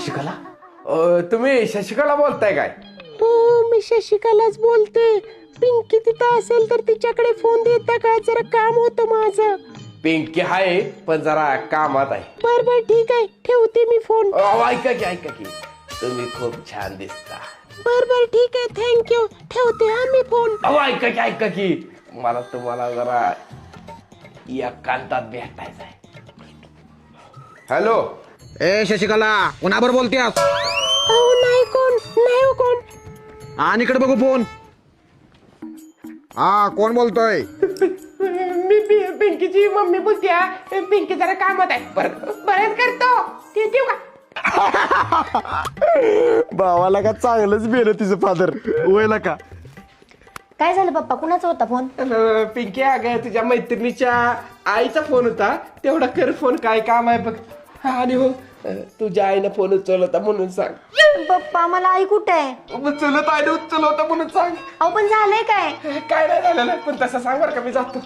शशिकला तुम्ही शशिकला बोलताय काय? हो मी शशिकलाच बोलते. पिंकी तिथं असेल तर तिच्याकडे फोन देता का? जरा काम होतं माझं. पिंकी आहे पण जरा कामात आहे. बर बर ठीक आहे, ठेवते मी फोन. ऐका की तुम्ही खूप छान दिसता. बर बर ठीक आहे, थँक्यू. ठेवते हा मी फोन. ऐका की मला तुम्हाला जरा एकांतात भेटायचं आहे. हॅलो. ए शशिकला कोणाबर बोलतेस? अहो नाही कोण, नाही हो कोण. आणि इकडे बघू फोन. हा कोण बोलतोय? मी पिंकीची मम्मी बोलते. पिंकी जरा कामात आहे. बरंच करतो. ते ठेवू का? भावाला का चांगलंच बेलं तिचं फादर वयला का. काय झालं पप्पा, कुणाचा होता फोन? पिंकी अगं तुझ्या मैत्रिणीच्या आईचा फोन होता. तेवढा कर फोन, काय काम आहे बघ. आणि हो तुझ्या आईनं फोन उचलवता म्हणून सांग. पप्पा मला आई कुठे आहे? उचलत आईने उचलवता म्हणून सांग. अहो पण झालंय काय? काय नाही झालेलं पण तसं सांग बरं का, मी जातो.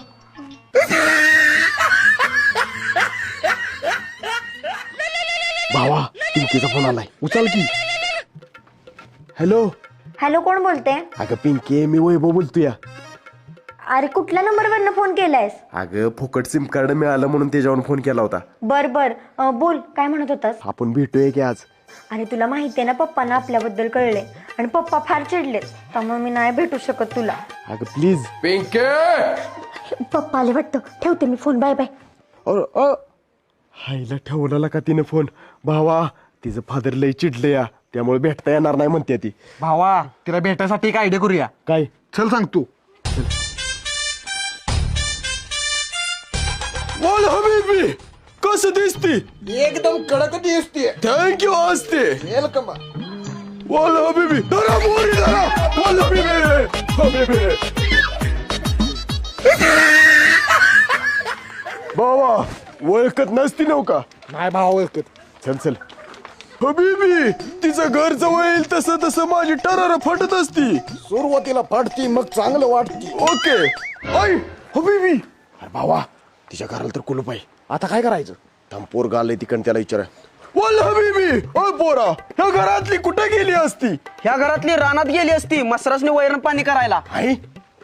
भावा पिंकीचा फोन आलाय, उचल की. हॅलो. हॅलो कोण बोलते? अगं पिंकी मी वैभव बोलतोय. अरे कुठल्या नंबरवरनं फोन केलायस? अगं फुकट सिम कार्ड मिळालं म्हणून त्याच्यावर फोन केला होता. बर बर बोल, काय म्हणत होतास? आपण भेटूया की आज? अरे तुला माहितीये ना पप्पांना आपल्याबद्दल कळले आणि पप्पा फार चिडलेत, त्यामुळे मी नाही भेटू शकत तुला. अगं प्लीज. पिंकी पप्पा आले वाटतं, ठेवते मी फोन. Bye bye. हायला ठेवला का तिने फोन. भावा तिचं फादर लय चिडलं या, त्यामुळे भेटता येणार नाही म्हणते ती. भावा तिला भेटायसाठी एक आयडिया करूया. काय? चल सांग तू. बोल हबीबी, कसं दिसती? एकदम कडक दिसते. थँक्यू असते. वेलकम. बोल हबीबी. जरा मोरी जरा. बोल हबीबी. भावा ओळखत नसती नव्हता. नाही भावा ओळखत. चल चल. हबीबी तिचं घर जवळ येईल तसं तसं माझी टरार फटत असती. सुरुवातीला फाटती मग चांगलं वाटती. ओके. ऐ हबीबी. अरे भावा तिच्या घराला तर कुलूप आहे. आता काय करायचं? पोर गालय तिकडे त्याला विचारा. बोल हबीबी. अ पोरा ह्या घरातली कुठे गेली असती? ह्या घरातली रानात गेली असती मसरासने वैरण पाणी करायला. आई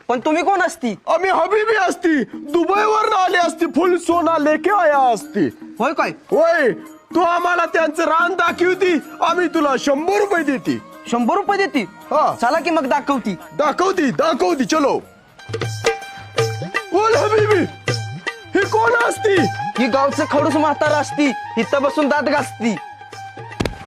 पण तुम्ही कोण असती? आम्ही हबीबी असती. दुबईवर आली असती. फुल सोना लेके आया असती. होय काय? होय. तू आम्हाला त्यांचं रान दाखवती, आम्ही तुला 100 रुपये देती. 100 रुपये देती? हा. चला की मग दाखवती. दाखवती चलो. बोल हबीबी ही कोण असती? ही गावचं खडूस म्हातारा असती, इथं बसून दात घासती.